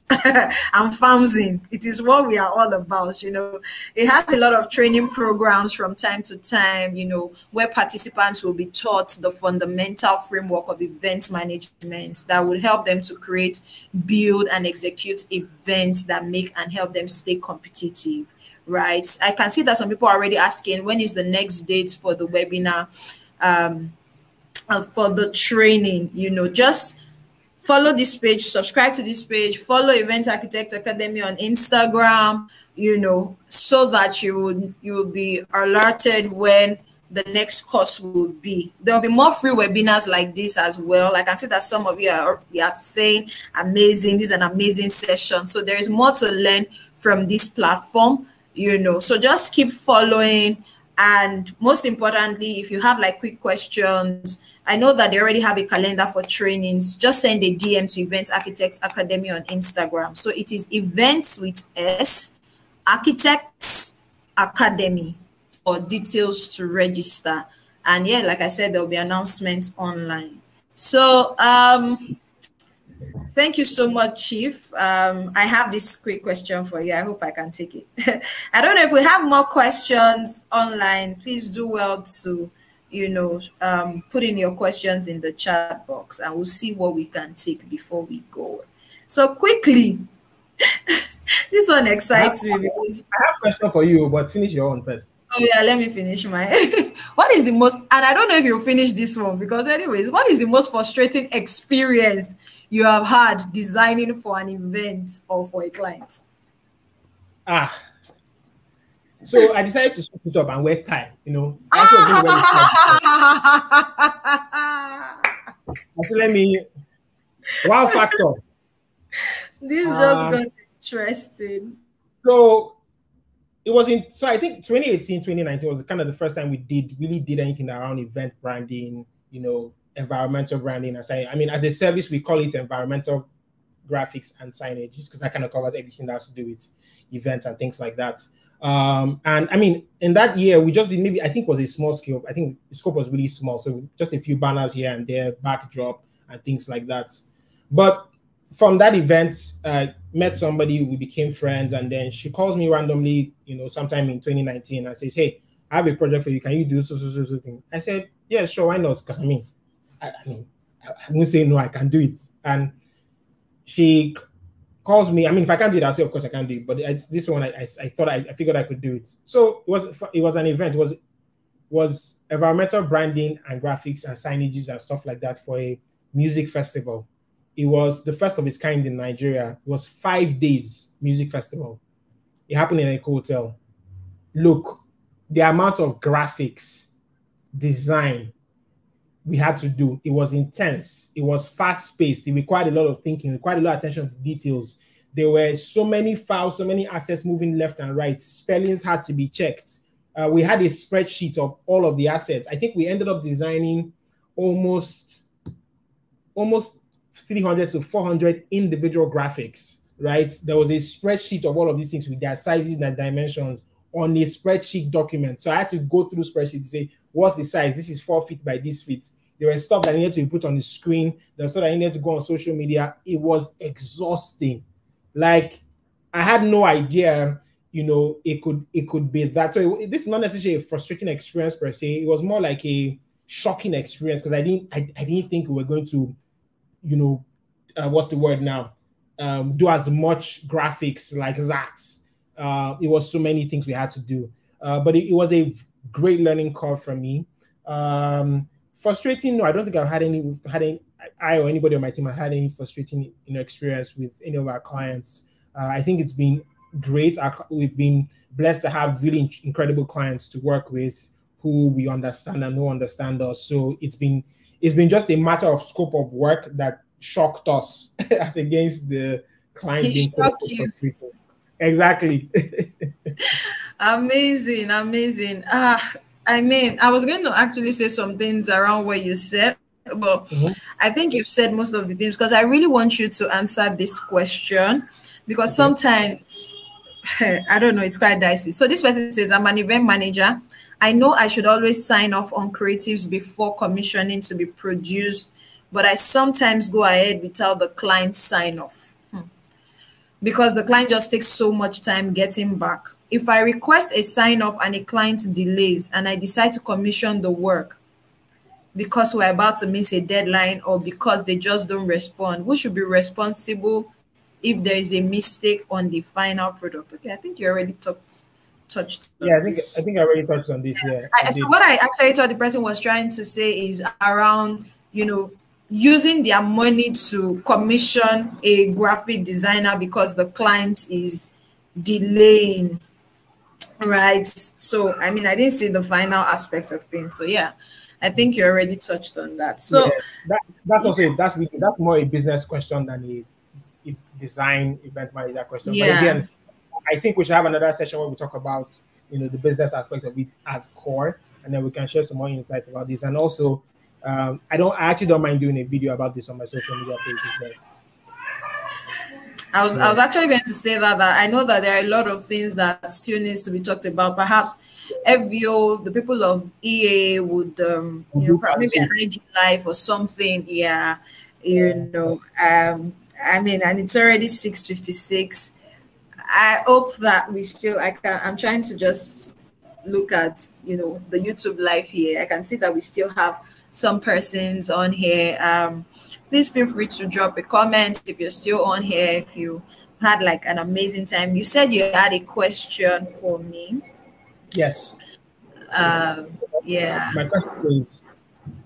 I'm Famzin. It is what we are all about, you know. It has a lot of training programs from time to time, you know, where participants will be taught the fundamental framework of event management that will help them to create, build, and execute events that make and help them stay competitive, right? I can see that some people are already asking, when is the next date for the webinar, for the training? You know, just follow this page, subscribe to this page, follow Event Architect Academy on Instagram, you know, so that you will be alerted when the next course will be. There'll be more free webinars like this as well. I can see that some of you are saying amazing, this is an amazing session. So there is more to learn from this platform, you know, so just keep following. And most importantly, if you have like quick questions, I know that they already have a calendar for trainings. Just send a DM to Event Architects Academy on Instagram. So it is Events with S, Architects Academy, for details to register. And yeah, like I said, there'll be announcements online. So thank you so much, Chief. I have this quick question for you. I hope I can take it. I don't know if we have more questions online. Please do well to, you know, put in your questions in the chat box, and we'll see what we can take before we go. So quickly, this one excites me because I have a question for you, but finish your own first. Oh yeah, let me finish mine. What is the most, and I don't know if you'll finish this one, because anyways, what is the most frustrating experience you have had designing for an event or for a client? So I decided to switch it up and wear tie, you know. So let me, wow factor. This just got interesting. So it was in, so I think 2018, 2019 was kind of the first time we really did anything around event branding, you know, environmental branding. I mean, as a service, we call it environmental graphics and signage, because that kind of covers everything that has to do with events and things like that. And I mean, in that year, we just did, maybe, I think it was a small scale. I think the scope was really small. So just a few banners here and there, backdrop and things like that. But from that event, met somebody, we became friends, and then she calls me randomly, you know, sometime in 2019 and says, hey, I have a project for you. Can you do so thing? I said, yeah, sure, why not? Because I won't say no, I can do it. And she calls me. I mean, if I can't do it, I'll say, of course I can do it. But this one, I figured I could do it. So it was an event. It was environmental branding and graphics and signages and stuff like that for a music festival. It was the first of its kind in Nigeria. It was 5 days music festival. It happened in a hotel. Look, the amount of graphics, design we had to do, it was intense. It was fast-paced. It required a lot of thinking, required a lot of attention to details. There were so many files, so many assets moving left and right. Spellings had to be checked. We had a spreadsheet of all of the assets. I think we ended up designing almost 300 to 400 individual graphics, right? There was a spreadsheet of all of these things with their sizes and dimensions on a spreadsheet document. So I had to go through spreadsheet to say, what's the size? This is 4 feet by this feet. There was stuff that needed to be put on the screen. There was stuff that needed to go on social media. It was exhausting. Like, I had no idea, you know, it could be that. So this is not necessarily a frustrating experience per se. It was more like a shocking experience, because I didn't think we were going to, you know, what's the word now? Do as much graphics like that. It was so many things we had to do. But it was a great learning curve for me. Frustrating? No, I don't think I've had any. I or anybody on my team have had any frustrating, you know, experience with any of our clients. I think it's been great. We've been blessed to have really incredible clients to work with, who we understand and who understand us. So it's been just a matter of scope of work that shocked us as against the client being frustrated. Exactly. Amazing. I mean, I was going to actually say some things around what you said, but I think you've said most of the things, because I really want you to answer this question. because sometimes I don't know, it's quite dicey. So this person says, I'm an event manager. I know I should always sign off on creatives before commissioning to be produced, but I sometimes go ahead without the client sign off because the client just takes so much time getting back. If I request a sign off and a client delays and I decide to commission the work because we're about to miss a deadline or because they just don't respond, who should be responsible if there is a mistake on the final product? Okay, I think you already touched. Yeah, I think I already touched on this. Yeah. So what I actually thought the person was trying to say is around, using their money to commission a graphic designer because the client is delaying, right? So I mean, I didn't see the final aspect of things. So yeah, I think you already touched on that. So yeah, that's more a business question than a design event manager question. Yeah. But again, I think we should have another session where we talk about the business aspect of it as core, and then we can share some more insights about this. And also, I actually don't mind doing a video about this on my social media page as well. I was actually going to say that I know that there are a lot of things that still needs to be talked about. Perhaps FVO, the people of EA would maybe an IG live or something. Yeah, I mean, and it's already 6:56. I hope that I'm trying to just look at the YouTube live here. I can see that we still have some persons on here. Please feel free to drop a comment if you're still on here, if you had like an amazing time. You said you had a question for me. Yes. Yeah. My question is,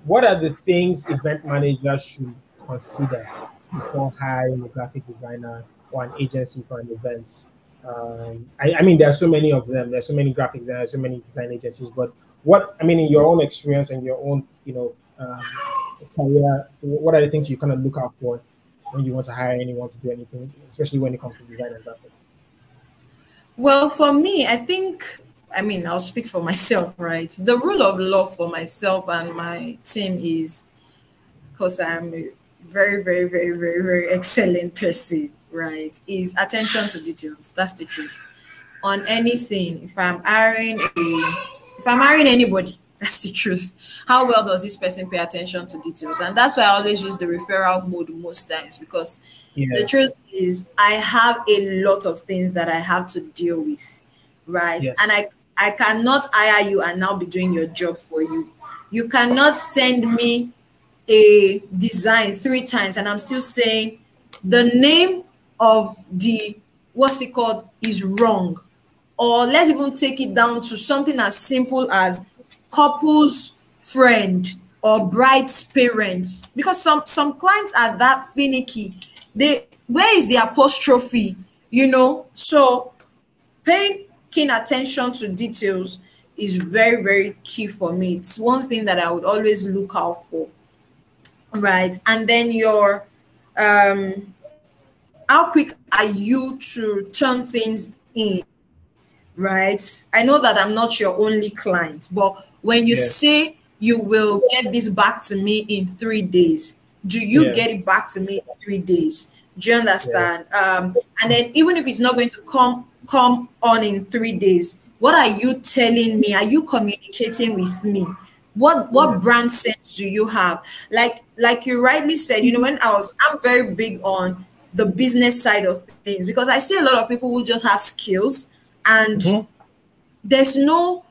what are the things event managers should consider before hiring a graphic designer or an agency for an event? I mean, there are so many of them. There's so many graphic designers, so many design agencies. But in your own experience and your own, career, what are the things you kind of look out for when you want to hire anyone to do anything, especially when it comes to design and graphics? Well, for me, I'll speak for myself, right? The rule of law for myself and my team is, because I'm a very, very, very, very, very excellent person, right, is attention to details. That's the truth. On anything, if I'm hiring anybody, that's the truth. How well does this person pay attention to details? And that's why I always use the referral mode most times, because the truth is I have a lot of things that I have to deal with, right? Yes. And I cannot hire you and now be doing your job for you. You cannot send me a design 3 times and I'm still saying the name of the is wrong. Or let's even take it down to something as simple as couple's friend or bride's parents, because some clients are that finicky. Where is the apostrophe? So paying keen attention to details is very, very key for me. It's one thing that I would always look out for, right? And then your how quick are you to turn things in, right? I know that I'm not your only client, but when you say you will get this back to me in 3 days, do you get it back to me in 3 days? Do you understand? And then even if it's not going to come on in 3 days, what are you telling me? Are you communicating with me? What brand sense do you have? Like you rightly said, I'm very big on the business side of things, because I see a lot of people who just have skills and there's no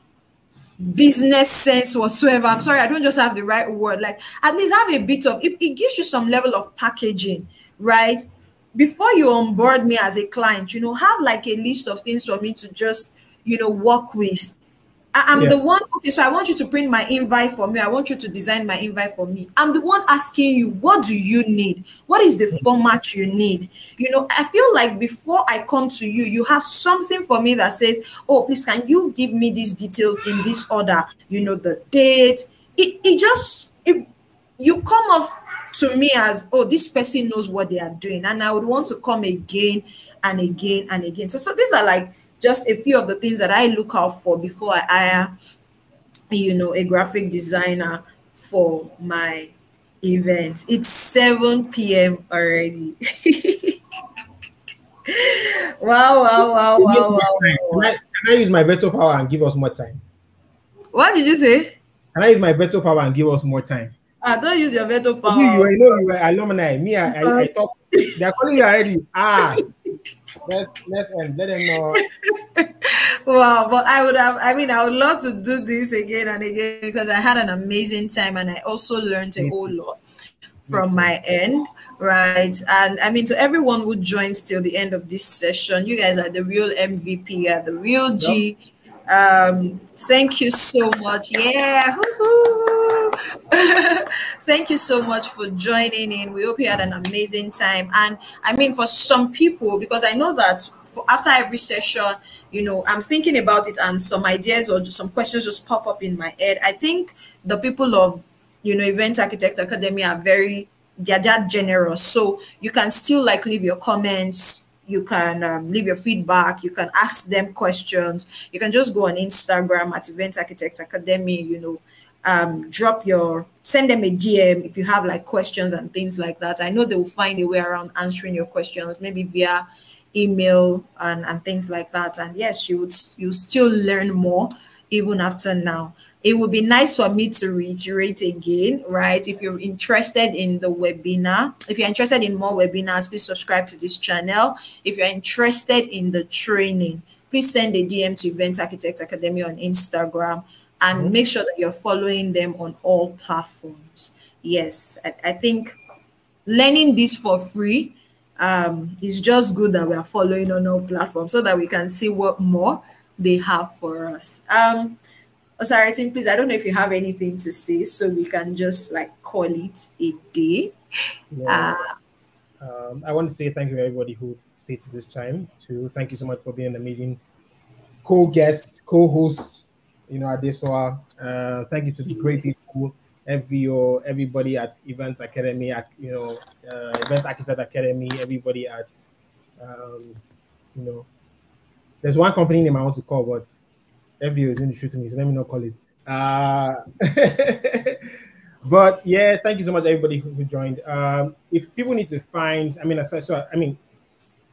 business sense whatsoever. I'm sorry, I don't just have the right word. Like, at least have a bit of it gives you some level of packaging, right? Before you onboard me as a client, have like a list of things for me to just work with. I'm the one, okay, so I want you to print my invite for me. I want you to design my invite for me. I'm the one asking you, what do you need? What is the format you need? I feel like before I come to you, you have something for me that says, oh, please, can you give me these details in this order? The date. You come off to me as, oh, this person knows what they are doing. And I would want to come again and again and again. So these are like just a few of the things that I look out for before I hire, a graphic designer for my event. It's 7 p.m. already. Wow, wow, wow, wow, wow, wow. Can I use my veto power and give us more time? What did you say? Can I use my veto power and give us more time? Don't use your veto You power. know, you were alumni. Me, I thought they're calling you already. Let's end. Let them know. Wow, but I would love to do this again and again because I had an amazing time and I also learned a whole lot from my end, right? And I mean, to everyone who joined till the end of this session, you guys are the real MVP, are the real G. Thank you so much. Yeah. Thank you so much for joining in. We hope you had an amazing time. And I mean, for some people, because I know that after every session, I'm thinking about it and some ideas or some questions just pop up in my head. I think the people of, Event Architect Academy are they're that generous. So you can still like leave your comments. You can leave your feedback. You can ask them questions. You can just go on Instagram at Event Architect Academy, send them a DM if you have like questions and things like that. I know they will find a way around answering your questions, maybe via email and things like that. And yes, you still learn more even after now. It would be nice for me to reiterate again, right? If you're interested in the webinar, if you're interested in more webinars, please subscribe to this channel. If you're interested in the training, please send a DM to Event Architect Academy on Instagram and make sure that you're following them on all platforms. Yes, I think learning this for free is just good that we are following on all platforms so that we can see what more they have for us. Sorry, Tim, please, I don't know if you have anything to say, so we can just like call it a day. Yeah. I want to say thank you to everybody who stayed to this time. Thank you so much for being an amazing co-guest, co-host, Adesoa. Thank you to the great people, everybody at Events Academy, Events Architect Academy, everybody at, there's one company name I want to call, but FVO is going to shoot me, so let me not call it. But yeah, thank you so much, everybody who joined. If people need to find,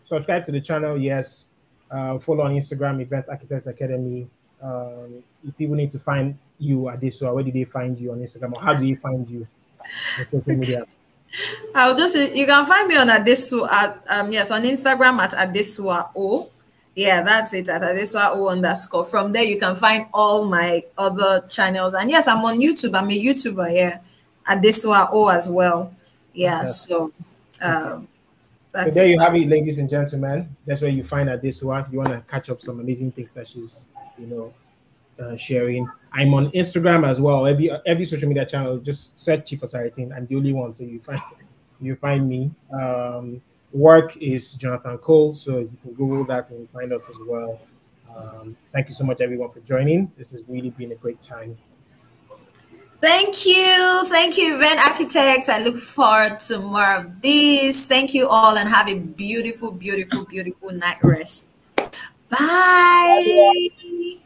subscribe to the channel, yes. Follow on Instagram, Events Architect Academy. If people need to find you at Adesoa, where do they find you on Instagram, or how do they find you on social media? You can find me on Adesoa yes, on Instagram at Adesoa. Yeah, that's it, at Adesoa_. From there, you can find all my other channels. And yes, I'm on YouTube. I'm a YouTuber, yeah, Adesoa as well. Yeah, okay. So that's there you have it, ladies and gentlemen. That's where you find Adesoa. If you want to catch up some amazing things that she's, sharing. I'm on Instagram as well. Every social media channel, just search Chief Osaritin. I'm the only one, so you find me. Work is Jonathan Cole, so you can Google that and find us as well. Thank you so much, everyone, for joining. This has really been a great time. Thank you, Event Architects. I look forward to more of this. Thank you all, and have a beautiful, beautiful, beautiful night rest. Bye.